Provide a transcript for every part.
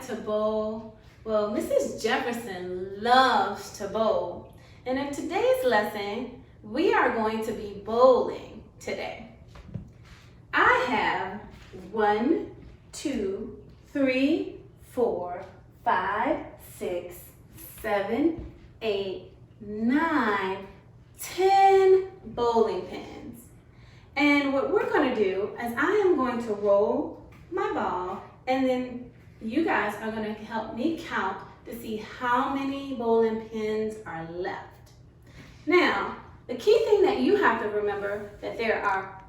To bowl? Well, Mrs. Jefferson loves to bowl. And in today's lesson, we are going to be bowling today. I have 1, 2, 3, 4, 5, 6, 7, 8, 9, 10 bowling pins. And what we're going to do is I am going to roll my ball, and then you guys are going to help me count to see how many bowling pins are left. Now, the key thing that you have to remember that there are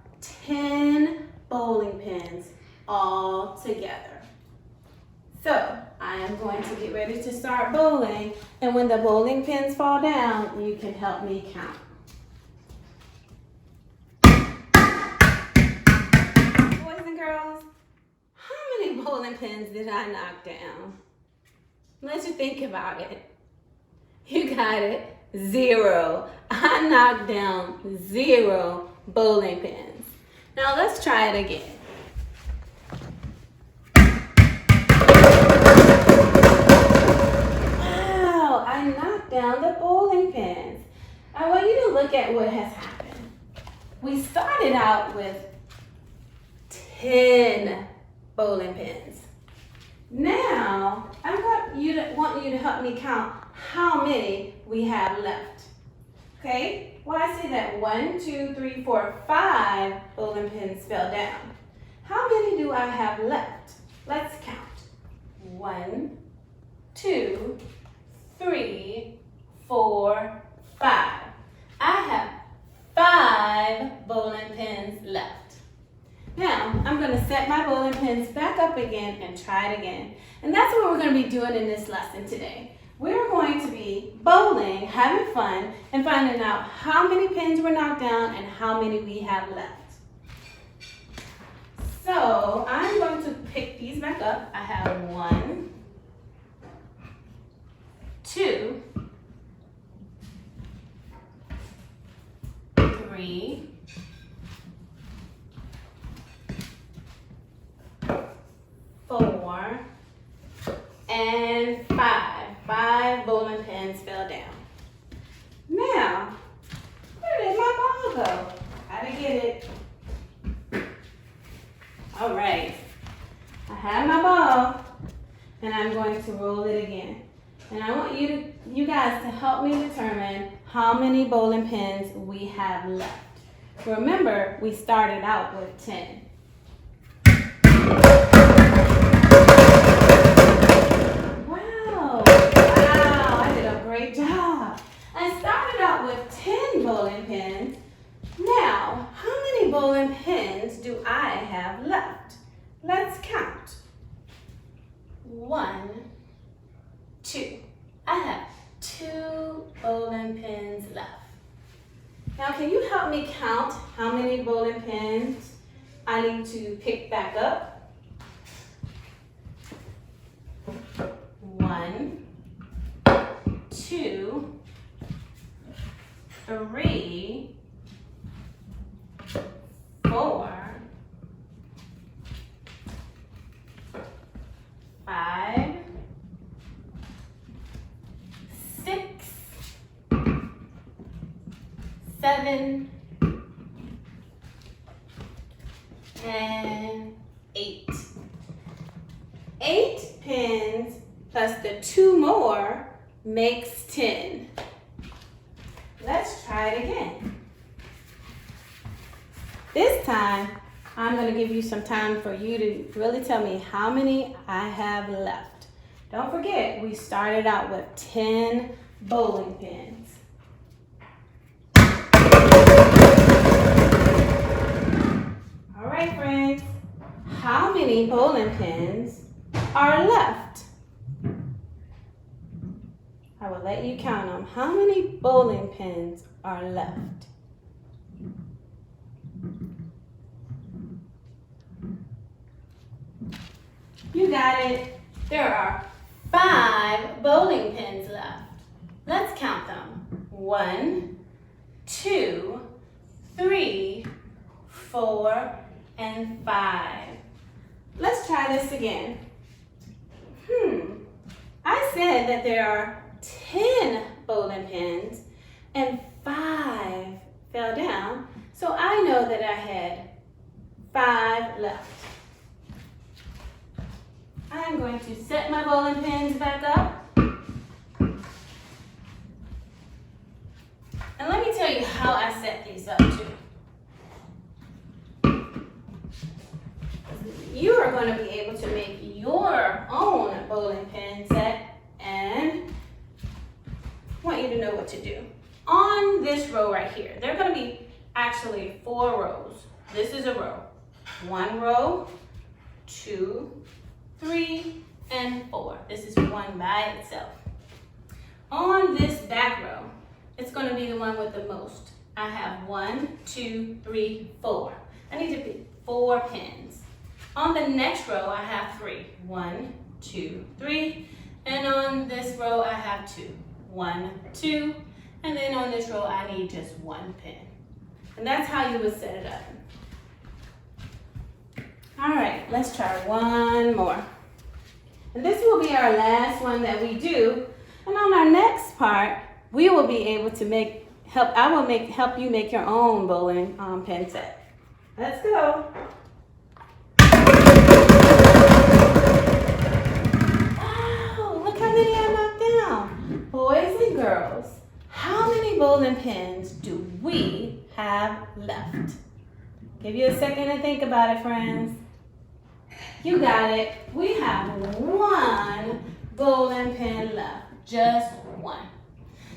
10 bowling pins all together. So, I am going to get ready to start bowling, and when the bowling pins fall down, you can help me count. Boys and girls, how many bowling pins did I knock down? Let's just think about it. You got it, 0. I knocked down 0 bowling pins. Now let's try it again. Wow, I knocked down the bowling pins. I want you to look at what has happened. We started out with 10 bowling pins. Now, want you to help me count how many we have left. Okay? Well, I see that 1, 2, 3, 4, 5 bowling pins fell down. How many do I have left? Let's count. 1, 2, 3, 4, 5. I have 5 bowling pins left. Now, I'm going to set my bowling pins back up again and try it again. And that's what we're going to be doing in this lesson today. We're going to be bowling, having fun, and finding out how many pins were knocked down and how many we have left. So, I'm going to pick these back up. I have 1, 2, 3, 4, and 5. 5 bowling pins fell down. Now, where did my ball go? Gotta get it. All right. I have my ball, and I'm going to roll it again. And I want you guys to help me determine how many bowling pins we have left. Remember, we started out with 10. Great job. I started out with 10 bowling pins. Now, how many bowling pins do I have left? Let's count. 1, 2. I have 2 bowling pins left. Now, can you help me count how many bowling pins I need to pick back up? 1, 2, 3, 4, 5, 6, 7, and 8. 8 pins plus the 2 more makes 10. Let's try it again. This time, I'm going to give you some time for you to really tell me how many I have left. Don't forget, we started out with 10 bowling pins. All right, friends, how many bowling pins are left? I will let you count them. How many bowling pins are left? You got it. There are 5 bowling pins left. Let's count them. 1, 2, 3, 4, and 5. Let's try this again. I said that there are 10 bowling pins and 5 fell down, so I know that I had 5 left. I am going to set my bowling pins back up. And let me tell you how I set these up too. You are going to be able to make your own bowling pin set, and I want you to know what to do. On this row right here, there are going to be actually 4 rows. This is a row. 1 row, 2, 3, and 4. This is one by itself. On this back row, it's going to be the one with the most. I have 1, 2, 3, 4. I need to pick 4 pins. On the next row, I have 3. 1, 2, 3. And on this row, I have 2. 1, 2. And then on this row, I need just 1 pin. And that's how you would set it up. All right, let's try one more. And this will be our last one that we do. And on our next part, we will be able to help you make your own bowling pin set. Let's go. Wow, look how many I knocked down. Boys and girls, how many bowling pins do we have left? Give you a second to think about it, friends. You got it. We have 1 bowling pin left. Just 1.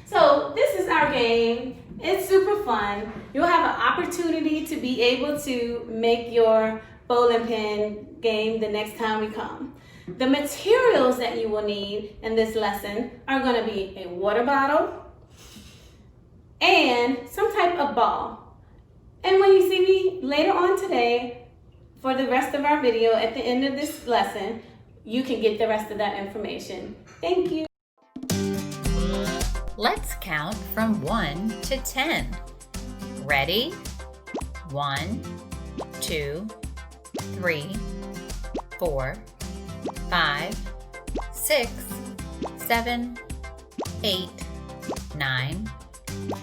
So this is our game. It's super fun. You'll have an opportunity to be able to make your bowling pin game the next time we come. The materials that you will need in this lesson are going to be a water bottle and some type of ball. And when you see me later on today, for the rest of our video, at the end of this lesson, you can get the rest of that information. Thank you. Let's count from 1 to 10. Ready? 1, 2, 3, 4, 5, 6, 7, 8, 9,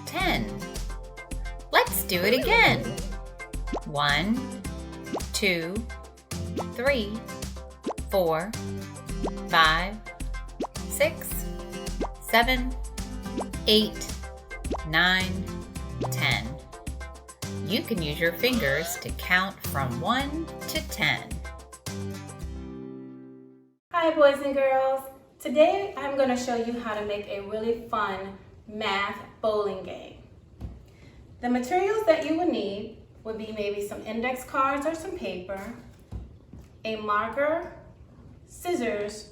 10. Let's do it again. 1, 2, 3, 4, 5, 6, 7, 8, 9, 10. You can use your fingers to count from 1 to 10. Hi boys and girls. Today I'm going to show you how to make a really fun math bowling game. The materials that you will need would be maybe some index cards or some paper, a marker, scissors,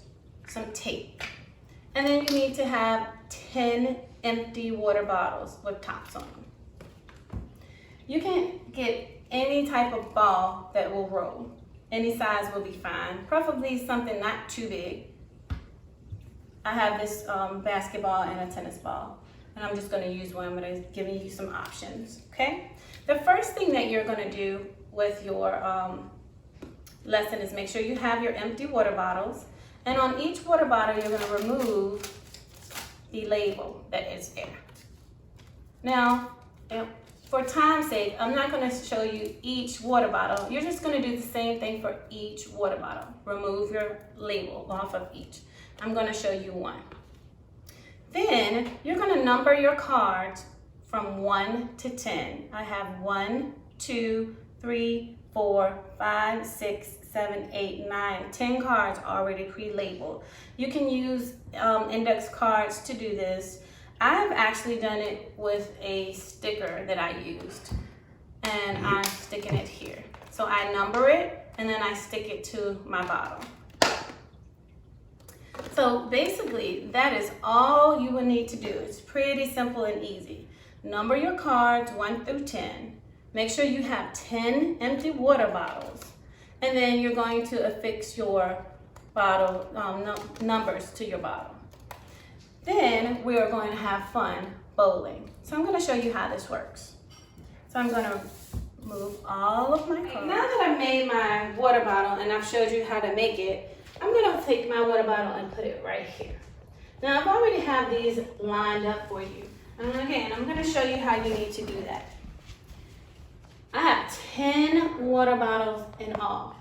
some tape. And then you need to have 10 empty water bottles with tops on them. You can get any type of ball that will roll. Any size will be fine, preferably something not too big. I have this basketball and a tennis ball, and I'm just going to use one, but I'm giving you some options, okay? The first thing that you're going to do with your lesson is make sure you have your empty water bottles, and on each water bottle you're going to remove the label that is there. Now, for time's sake, I'm not going to show you each water bottle. You're just going to do the same thing for each water bottle. Remove your label off of each. I'm going to show you one. Then you're going to number your cards from 1 to 10. I have 1, 2, 3, 4, 5, 6, 7, 8, 9, 10 cards already pre-labeled. You can use index cards to do this. I've actually done it with a sticker that I used, and I'm sticking it here. So I number it and then I stick it to my bottle. So basically that is all you will need to do. It's pretty simple and easy. Number your cards 1 through 10. Make sure you have 10 empty water bottles. And then you're going to affix your bottle numbers to your bottle. Then we are going to have fun bowling. So I'm going to show you how this works. So I'm going to move all of my cards. Now that I've made my water bottle and I've showed you how to make it, I'm going to take my water bottle and put it right here. Now I've already have these lined up for you. And again, I'm going to show you how you need to do that. I have 10 water bottles in all.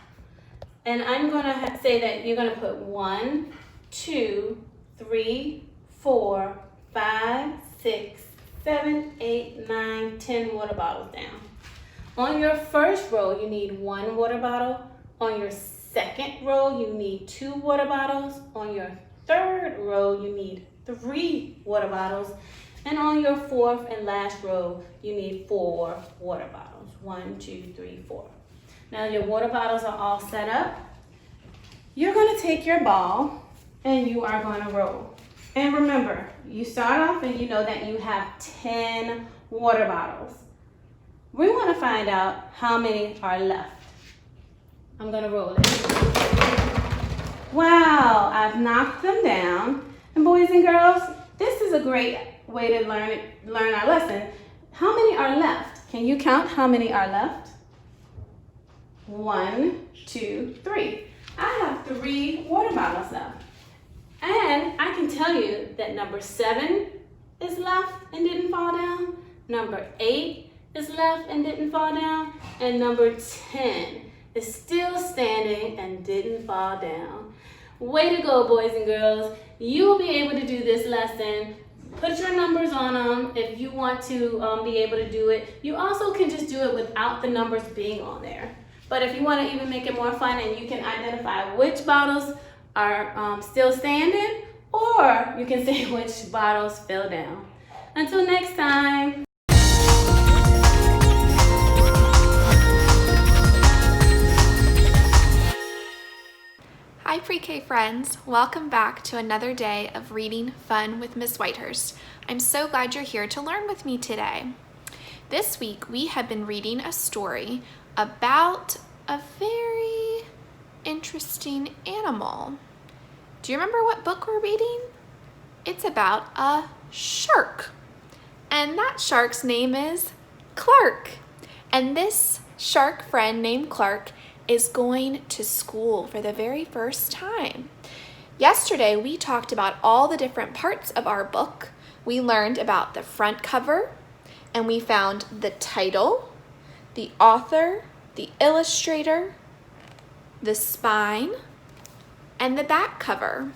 And I'm going to say that you're going to put 1, 2, 3, 4, 5, 6, 7, 8, 9, 10 water bottles down. On your first row, you need 1 water bottle. On your second row, you need 2 water bottles. On your third row, you need 3 water bottles. And on your fourth and last row, you need 4 water bottles. 1, 2, 3, 4. Now your water bottles are all set up. You're going to take your ball and you are going to roll. And remember, you start off and you know that you have 10 water bottles. We want to find out how many are left. I'm going to roll it. Wow, I've knocked them down. And boys and girls, this is a great way to learn our lesson. How many are left? Can you count how many are left? 1, 2, 3. I have 3 water bottles left. And I can tell you that number 7 is left and didn't fall down. Number 8 is left and didn't fall down. And number 10 is still standing and didn't fall down. Way to go, boys and girls. You will be able to do this lesson. Put your numbers on them if you want to be able to do it. You also can just do it without the numbers being on there. But if you want to even make it more fun and you can identify which bottles are still standing, or you can say which bottles fell down. Until next time. Hi Pre-K friends, welcome back to another day of reading fun with Ms. Whitehurst. I'm so glad you're here to learn with me today. This week we have been reading a story about a very interesting animal. Do you remember what book we're reading? It's about a shark. And that shark's name is Clark. And this shark friend named Clark is going to school for the very first time. Yesterday, we talked about all the different parts of our book. We learned about the front cover, and we found the title, the author, the illustrator, the spine, and the back cover.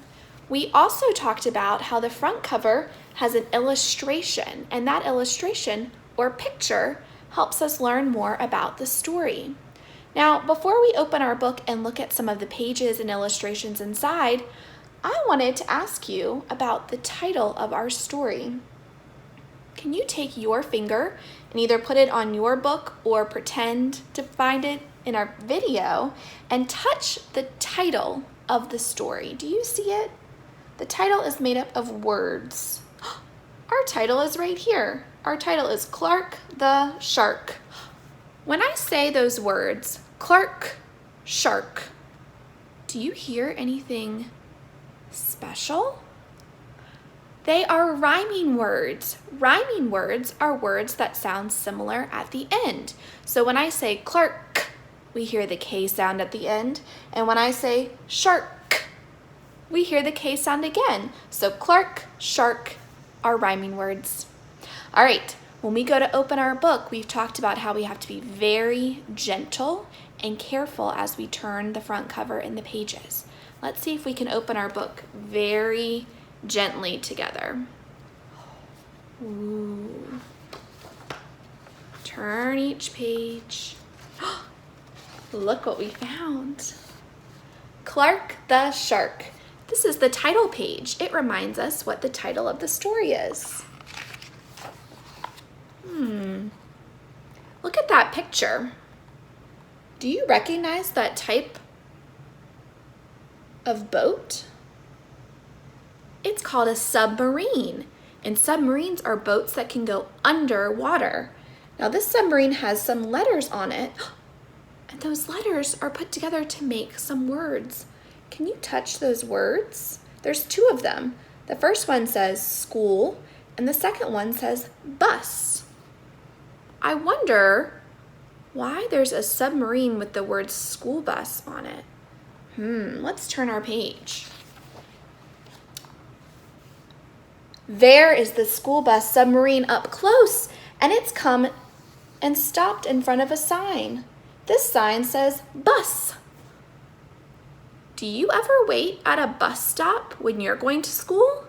We also talked about how the front cover has an illustration, and that illustration or picture helps us learn more about the story. Now, before we open our book and look at some of the pages and illustrations inside, I wanted to ask you about the title of our story. Can you take your finger and either put it on your book or pretend to find it in our video and touch the title of the story? Do you see it? The title is made up of words. Our title is right here. Our title is Clark the Shark. When I say those words, Clark, shark, do you hear anything special? They are rhyming words. Rhyming words are words that sound similar at the end. So when I say Clark, we hear the K sound at the end. And when I say shark, we hear the K sound again. So Clark, shark are rhyming words. All right. When we go to open our book, we've talked about how we have to be very gentle and careful as we turn the front cover and the pages. Let's see if we can open our book very gently together. Ooh. Turn each page. Look what we found. Clark the Shark. This is the title page. It reminds us what the title of the story is. Look at that picture. Do you recognize that type of boat? It's called a submarine, and submarines are boats that can go underwater. Now this submarine has some letters on it, and those letters are put together to make some words. can you touch those words? There's two of them. The first one says school, and the second one says bus. I wonder why there's a submarine with the word school bus on it. Let's turn our page. There is the school bus submarine up close, and it's come and stopped in front of a sign. This sign says bus. Do you ever wait at a bus stop when you're going to school?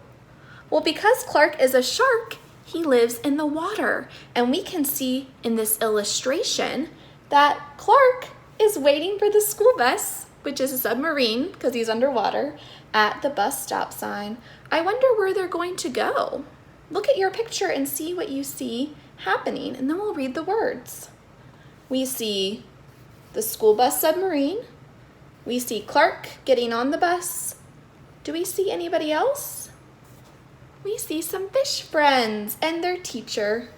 Well, because Clark is a shark, he lives in the water, and we can see in this illustration that Clark is waiting for the school bus, which is a submarine because he's underwater, at the bus stop sign. I wonder where they're going to go. Look at your picture and see what you see happening, and then we'll read the words. We see the school bus submarine. We see Clark getting on the bus. Do we see anybody else? We see some fish friends and their teacher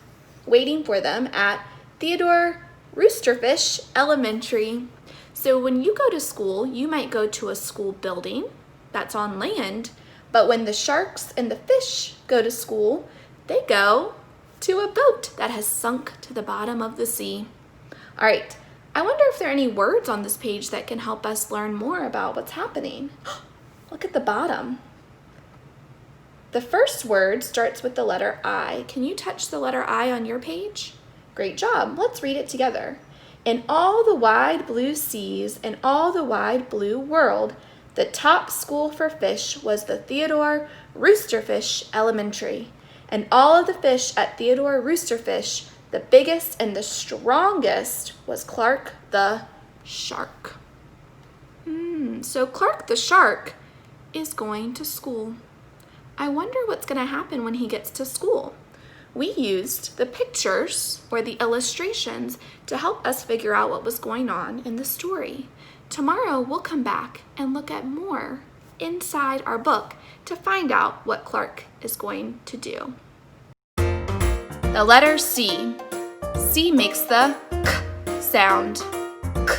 waiting for them at Theodore Roosterfish Elementary. So when you go to school, you might go to a school building that's on land, but when the sharks and the fish go to school, they go to a boat that has sunk to the bottom of the sea. All right, I wonder if there are any words on this page that can help us learn more about what's happening. Look at the bottom. The first word starts with the letter I. Can you touch the letter I on your page? Great job. Let's read it together. In all the wide blue seas and all the wide blue world, the top school for fish was the Theodore Roosterfish Elementary. And all of the fish at Theodore Roosterfish, the biggest and the strongest was Clark the shark. So Clark the shark is going to school. I wonder what's going to happen when he gets to school. We used the pictures or the illustrations to help us figure out what was going on in the story. Tomorrow we'll come back and look at more inside our book to find out what Clark is going to do. The letter C. C makes the k sound. K,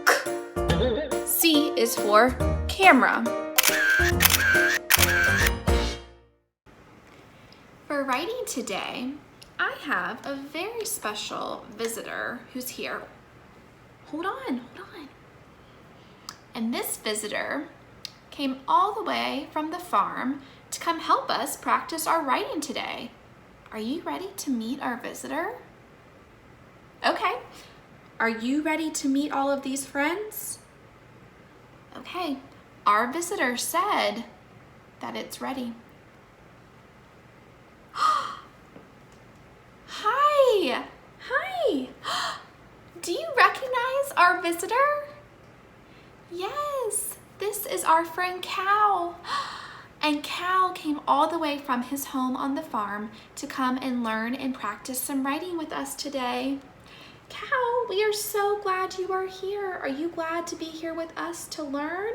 k. C is for camera. For writing today, I have a very special visitor who's here. Hold on. And this visitor came all the way from the farm to come help us practice our writing today. Are you ready to meet our visitor? Okay. Are you ready to meet all of these friends? Okay. Our visitor said that it's ready. Hi. Do you recognize our visitor? Yes, this is our friend Cal. And Cal came all the way from his home on the farm to come and learn and practice some writing with us today. Cal, we are so glad you are here. Are you glad to be here with us to learn?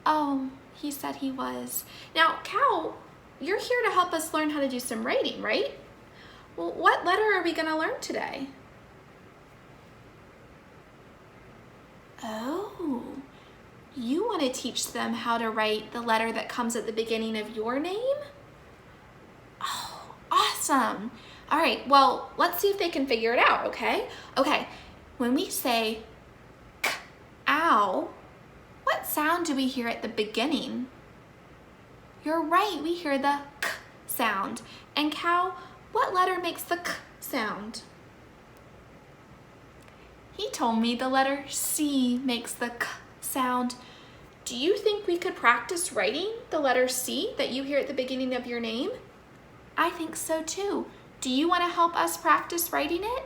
Oh, he said he was. Now, Cal, you're here to help us learn how to do some writing, right? Well, what letter are we going to learn today? Oh, you want to teach them how to write the letter that comes at the beginning of your name? Oh, awesome. All right, well, let's see if they can figure it out, okay? Okay, when we say k-ow, what sound do we hear at the beginning? You're right, we hear the k sound. And Cal, what letter makes the k sound? He told me the letter C makes the k sound. Do you think we could practice writing the letter C that you hear at the beginning of your name? I think so too. Do you want to help us practice writing it?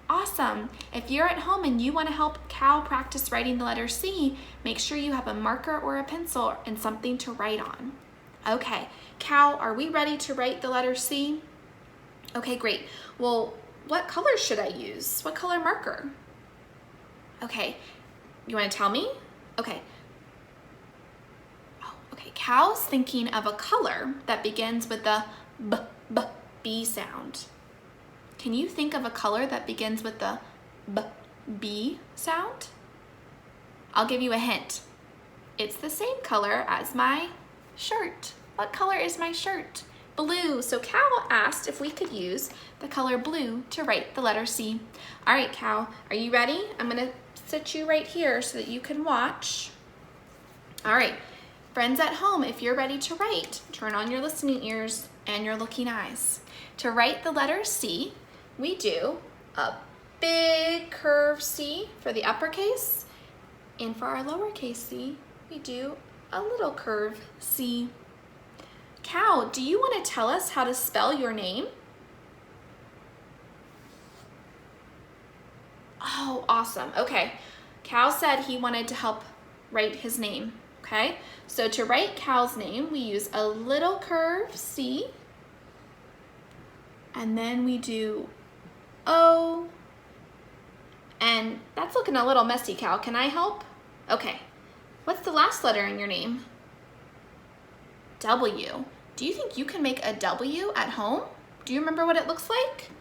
Awesome. If you're at home and you want to help Cal practice writing the letter C, make sure you have a marker or a pencil and something to write on. Okay, Cal, are we ready to write the letter C? Okay, great. Well, what color should I use? What color marker? Okay, you want to tell me? Okay. Oh, okay, Cal's thinking of a color that begins with the B sound. Can you think of a color that begins with the B sound? I'll give you a hint. It's the same color as my shirt. What color is my shirt? Blue. So Cal asked if we could use the color blue to write the letter C. All right, Cal, are you ready? I'm gonna sit you right here so that you can watch. All right, friends at home, if you're ready to write, turn on your listening ears and your looking eyes. To write the letter C, we do a big curve C for the uppercase, and for our lowercase c, we do a little curve C. Cal, do you want to tell us how to spell your name? Oh, awesome. Okay. Cal said he wanted to help write his name. Okay. So to write Cal's name, we use a little curve C, and then we do O, and that's looking a little messy, Cal. Can I help? Okay. What's the last letter in your name? W. Do you think you can make a W at home? Do you remember what it looks like?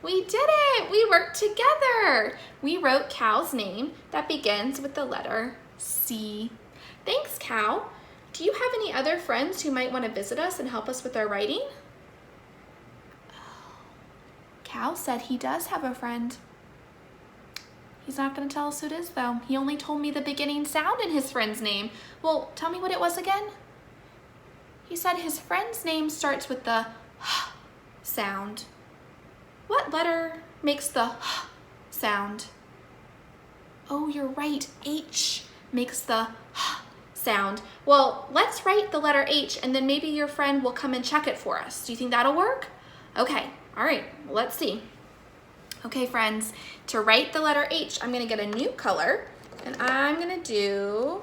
We did it! We worked together! We wrote Cal's name that begins with the letter C. Thanks, Cal. Do you have any other friends who might want to visit us and help us with our writing? Cal said he does have a friend. He's not going to tell us who it is, though. He only told me the beginning sound in his friend's name. Well, tell me what it was again. He said his friend's name starts with the h sound. What letter makes the h sound? Oh, you're right. H makes the h sound. Well, let's write the letter H, and then maybe your friend will come and check it for us. Do you think that'll work? Okay. All right. Let's see. Okay, friends, to write the letter H, I'm gonna get a new color, and I'm gonna do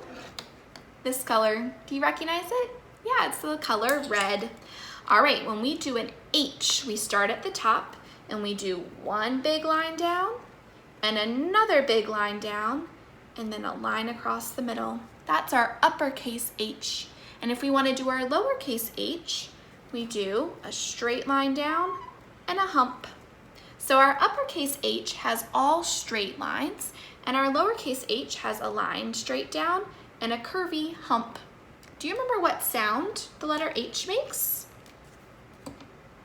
this color. Do you recognize it? Yeah, it's the color red. All right, when we do an H, we start at the top, and we do one big line down, and another big line down, and then a line across the middle. That's our uppercase H. And if we wanna do our lowercase h, we do a straight line down and a hump. So our uppercase H has all straight lines, and our lowercase h has a line straight down and a curvy hump. Do you remember what sound the letter H makes?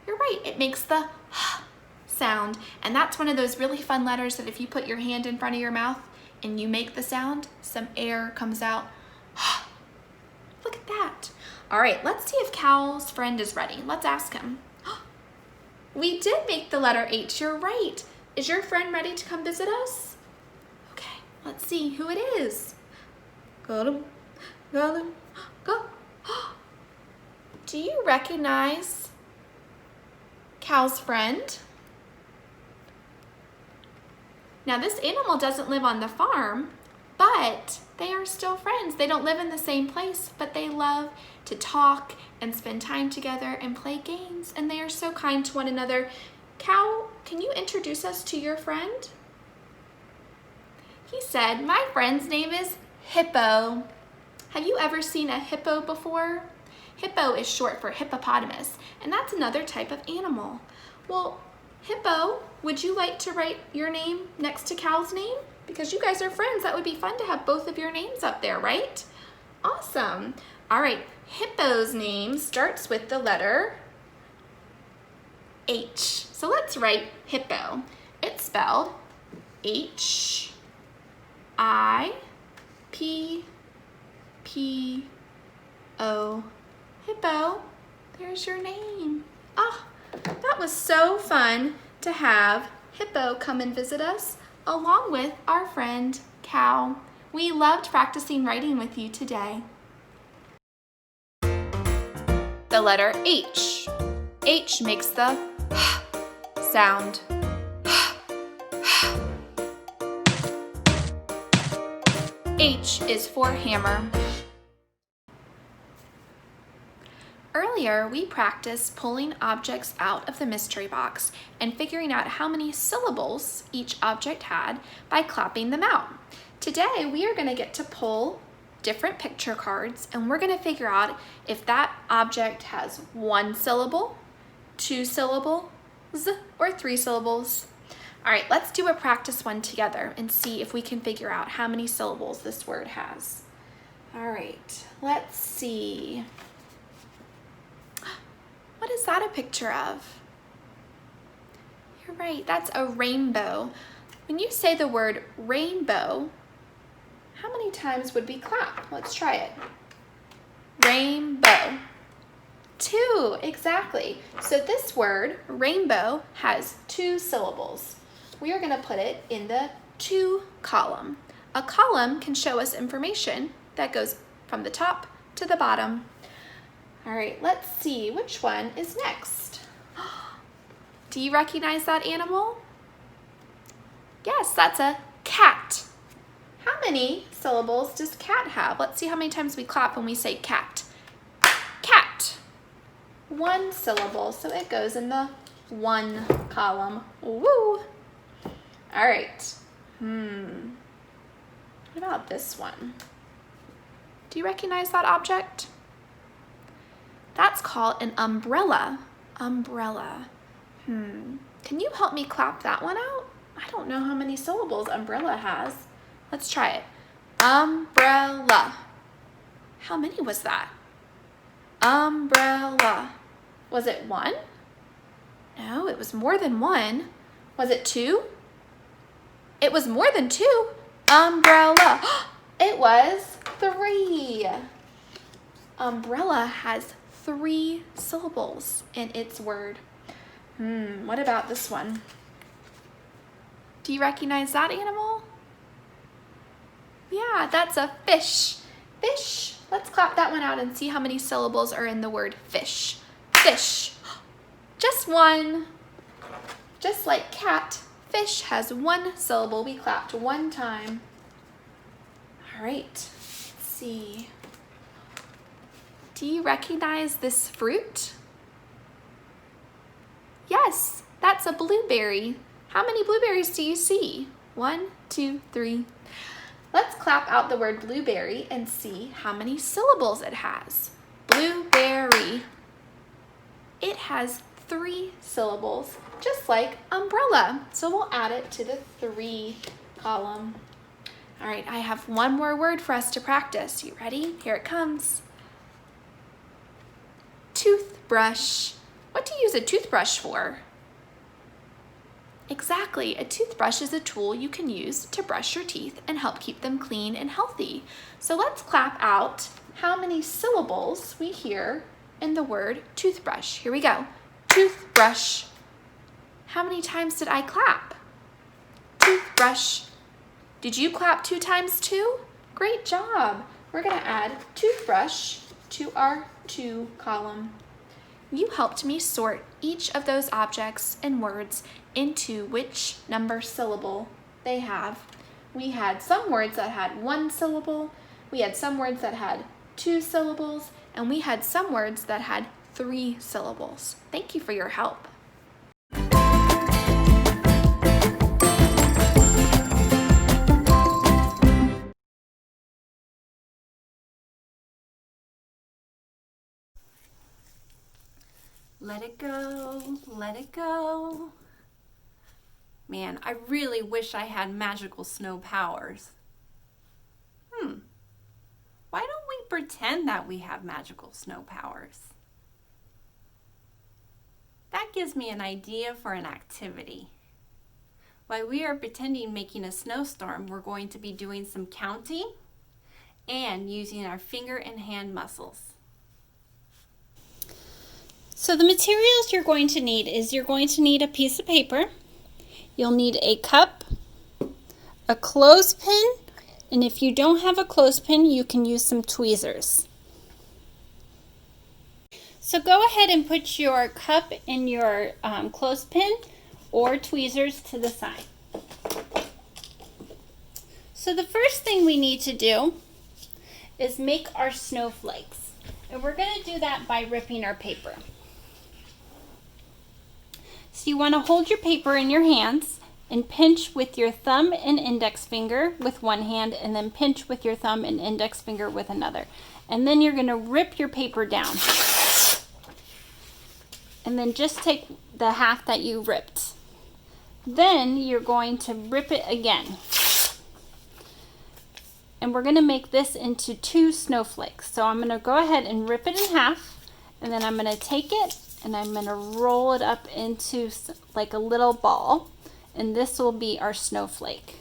You're right, it makes the h sound, and that's one of those really fun letters that if you put your hand in front of your mouth and you make the sound, some air comes out. Look at that. All right, let's see if Cal's friend is ready. Let's ask him. We did make the letter H, you're right. Is your friend ready to come visit us? Okay, let's see who it is. Go. Do you recognize Cal's friend? Now this animal doesn't live on the farm, but they are still friends. They don't live in the same place, but they love to talk and spend time together and play games, and they are so kind to one another. Cal, can you introduce us to your friend? He said, my friend's name is Hippo. Have you ever seen a hippo before? Hippo is short for hippopotamus, and that's another type of animal. Well, Hippo, would you like to write your name next to Cal's name? Because you guys are friends, that would be fun to have both of your names up there, right? Awesome. All right, Hippo's name starts with the letter H. So let's write Hippo. It's spelled H-I-P-P-O. Hippo, there's your name. Ah, that was so fun to have Hippo come and visit us along with our friend Cal. We loved practicing writing with you today. The letter H. H makes the sound. H is for hammer. Earlier, we practiced pulling objects out of the mystery box and figuring out how many syllables each object had by clapping them out. Today, we are going to get to pull different picture cards, and we're going to figure out if that object has 1 syllable, 2 syllables, or 3 syllables. All right, let's do a practice one together and see if we can figure out how many syllables this word has. All right, let's see. What is that a picture of? You're right, that's a rainbow. When you say the word rainbow, how many times would we clap? Let's try it. Rainbow. 2, exactly. So this word, rainbow, has 2 syllables. We are going to put it in the to column. A column can show us information that goes from the top to the bottom. All right, let's see which one is next. Do you recognize that animal? Yes, that's a cat. How many syllables does cat have? Let's see how many times we clap when we say cat. Cat. 1 syllable, so it goes in the 1 column. Woo! All right. What about this one? Do you recognize that object? That's called an umbrella. Umbrella. Can you help me clap that one out? I don't know how many syllables umbrella has. Let's try it. Umbrella. How many was that? Umbrella. Was it 1? No, it was more than 1. Was it 2? It was more than 2. Umbrella. It was 3. Umbrella has 3 syllables in its word. What about this one? Do you recognize that animal? Yeah, that's a fish. Fish. Let's clap that one out and see how many syllables are in the word fish. Fish. Just 1. Just like cat, fish has 1 syllable. We clapped 1 time. All right, let's see. Do you recognize this fruit? Yes, that's a blueberry. How many blueberries do you see? 1, 2, 3. Let's clap out the word blueberry and see how many syllables it has. Blueberry. It has 3 syllables, just like umbrella. So we'll add it to the 3 column. All right, I have one more word for us to practice. You ready? Here it comes. Toothbrush. What do you use a toothbrush for? Exactly, a toothbrush is a tool you can use to brush your teeth and help keep them clean and healthy. So let's clap out how many syllables we hear in the word toothbrush. Here we go. Toothbrush. How many times did I clap? Toothbrush. Did you clap 2 times too? Great job. We're going to add toothbrush to our 2 column. You helped me sort each of those objects and words into which number syllable they have. We had some words that had 1 syllable, we had some words that had 2 syllables, and we had some words that had 3 syllables. Thank you for your help. Let it go, let it go. Man, I really wish I had magical snow powers. Why don't we pretend that we have magical snow powers? That gives me an idea for an activity. While we are pretending making a snowstorm, we're going to be doing some counting and using our finger and hand muscles. So the materials you're going to need is you're going to need a piece of paper. You'll need a cup, a clothespin, and if you don't have a clothespin, you can use some tweezers. So go ahead and put your cup and your clothespin or tweezers to the side. So the first thing we need to do is make our snowflakes. And we're going to do that by ripping our paper. So you want to hold your paper in your hands and pinch with your thumb and index finger with one hand, and then pinch with your thumb and index finger with another. And then you're going to rip your paper down. And then just take the half that you ripped. Then you're going to rip it again. And we're going to make this into 2 snowflakes. So I'm going to go ahead and rip it in half, and then I'm going to take it and I'm going to roll it up into like a little ball, and this will be our snowflake.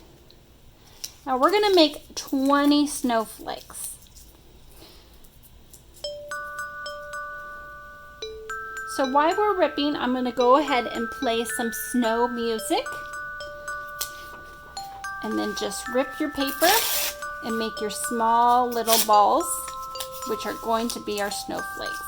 Now we're going to make 20 snowflakes. So while we're ripping, I'm going to go ahead and play some snow music. And then just rip your paper and make your small little balls, which are going to be our snowflakes.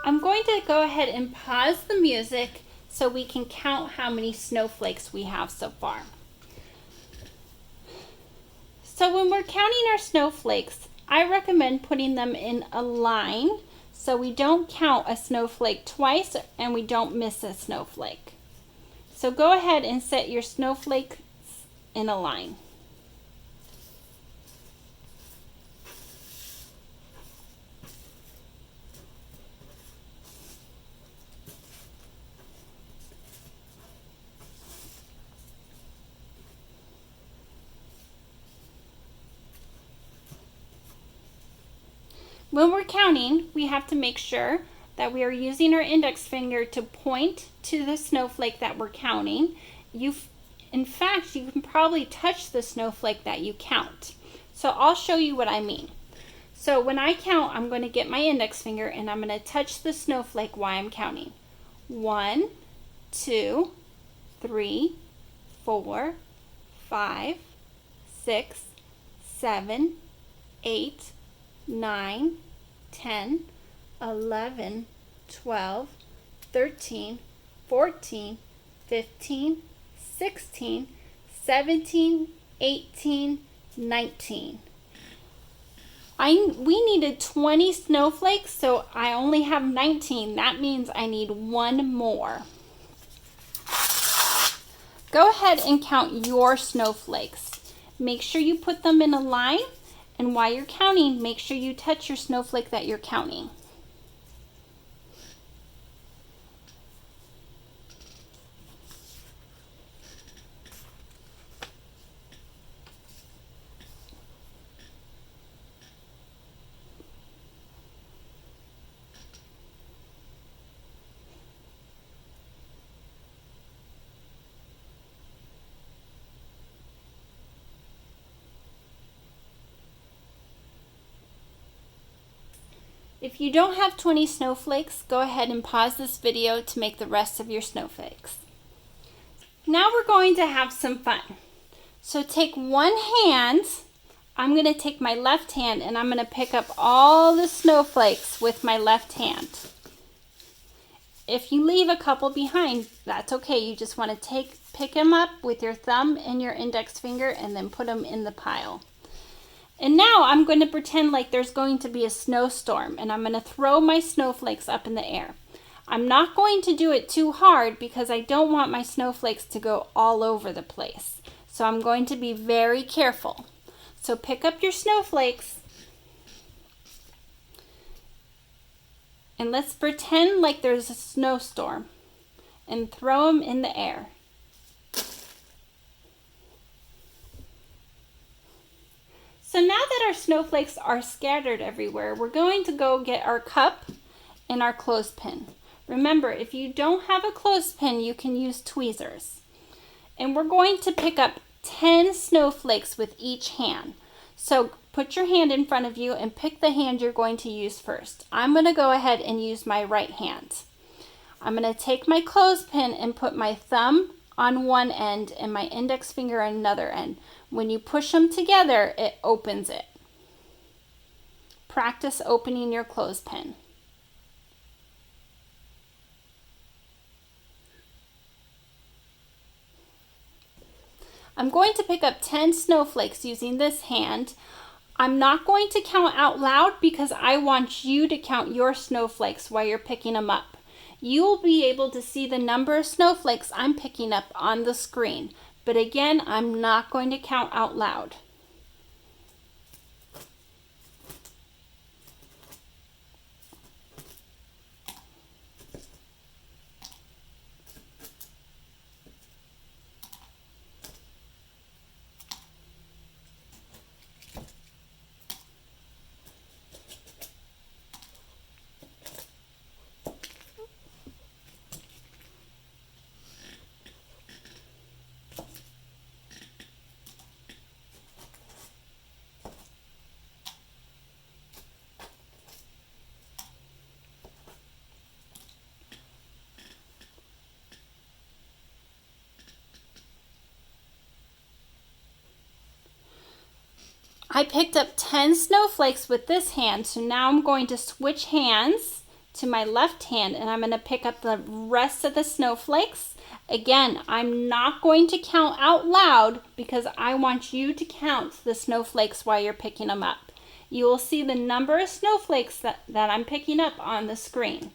I'm going to go ahead and pause the music so we can count how many snowflakes we have so far. So when we're counting our snowflakes, I recommend putting them in a line so we don't count a snowflake twice and we don't miss a snowflake. So go ahead and set your snowflakes in a line. When we're counting, we have to make sure that we are using our index finger to point to the snowflake that we're counting. In fact, you can probably touch the snowflake that you count. So I'll show you what I mean. So when I count, I'm going to get my index finger and I'm going to touch the snowflake while I'm counting. 1, 2, 3, 4, 5, 6, 7, 8, 9, 10, 11, 12, 13, 14, 15, 16, 17, 18, 19. We needed 20 snowflakes, so I only have 19. That means I need one more. Go ahead and count your snowflakes. Make sure you put them in a line, and while you're counting, make sure you touch your snowflake that you're counting. If you don't have 20 snowflakes, go ahead and pause this video to make the rest of your snowflakes. Now we're going to have some fun. So take one hand, I'm going to take my left hand and I'm going to pick up all the snowflakes with my left hand. If you leave a couple behind, that's okay. You just want to pick them up with your thumb and your index finger and then put them in the pile. And now I'm going to pretend like there's going to be a snowstorm and I'm going to throw my snowflakes up in the air. I'm not going to do it too hard because I don't want my snowflakes to go all over the place. So I'm going to be very careful. So pick up your snowflakes and let's pretend like there's a snowstorm and throw them in the air. So now that our snowflakes are scattered everywhere, we're going to go get our cup and our clothespin. Remember, if you don't have a clothespin, you can use tweezers. And we're going to pick up 10 snowflakes with each hand. So put your hand in front of you and pick the hand you're going to use first. I'm going to go ahead and use my right hand. I'm going to take my clothespin and put my thumb on one end and my index finger on another end. When you push them together, it opens it. Practice opening your clothespin. I'm going to pick up 10 snowflakes using this hand. I'm not going to count out loud because I want you to count your snowflakes while you're picking them up. You will be able to see the number of snowflakes I'm picking up on the screen, but again, I'm not going to count out loud. I picked up 10 snowflakes with this hand, so now I'm going to switch hands to my left hand and I'm going to pick up the rest of the snowflakes. Again, I'm not going to count out loud because I want you to count the snowflakes while you're picking them up. You will see the number of snowflakes that I'm picking up on the screen.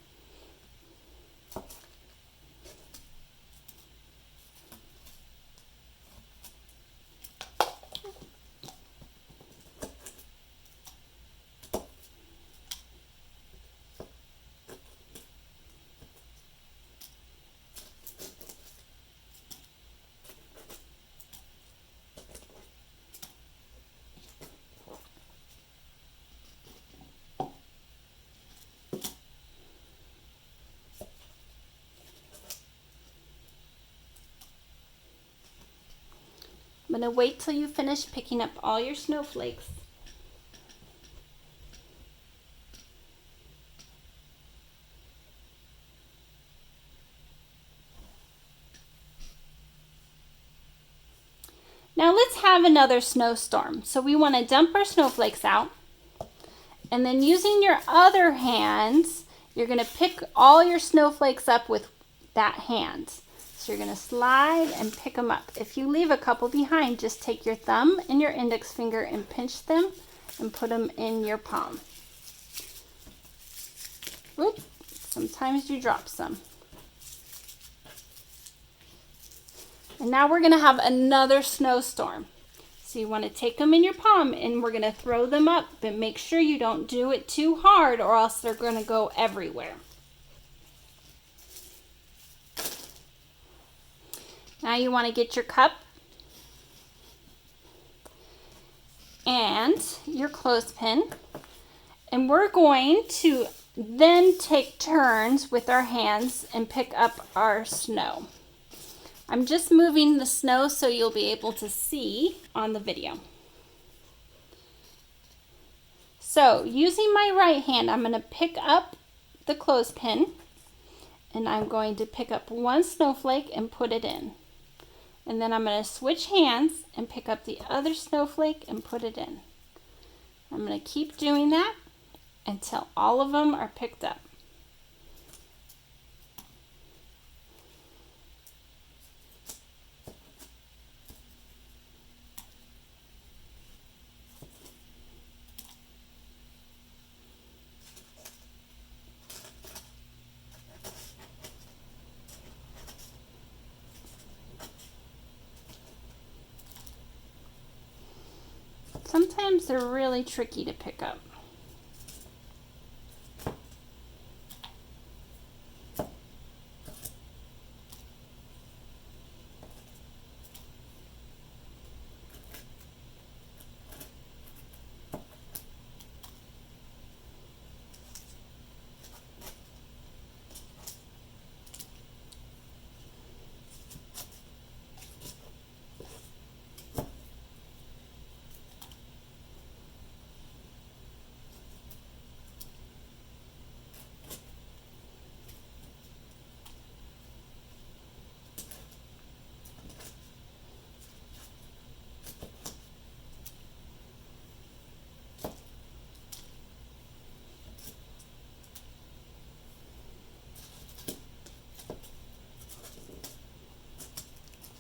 I'm going to wait till you finish picking up all your snowflakes. Now let's have another snowstorm. So we want to dump our snowflakes out. And then using your other hand, you're going to pick all your snowflakes up with that hand. So you're going to slide and pick them up. If you leave a couple behind, just take your thumb and your index finger and pinch them and put them in your palm. Whoop, sometimes you drop some. And now we're going to have another snowstorm. So you want to take them in your palm and we're going to throw them up, but make sure you don't do it too hard or else they're going to go everywhere. Now you want to get your cup and your clothespin, and we're going to then take turns with our hands and pick up our snow. I'm just moving the snow so you'll be able to see on the video. So using my right hand, I'm going to pick up the clothespin, and I'm going to pick up one snowflake and put it in. And then I'm going to switch hands and pick up the other snowflake and put it in. I'm going to keep doing that until all of them are picked up. Sometimes they're really tricky to pick up.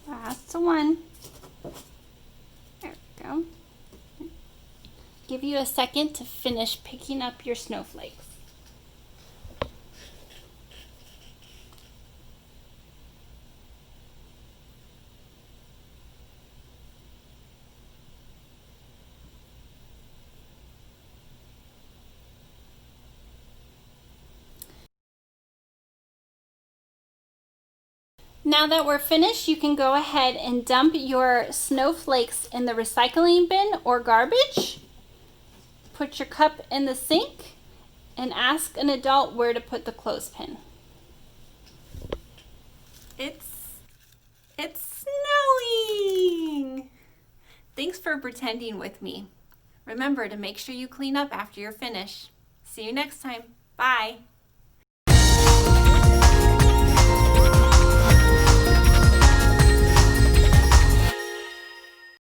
Last one. There we go. Give you a second to finish picking up your snowflakes. Now that we're finished, you can go ahead and dump your snowflakes in the recycling bin or garbage. Put your cup in the sink and ask an adult where to put the clothespin. It's snowing! Thanks for pretending with me. Remember to make sure you clean up after you're finished. See you next time. Bye.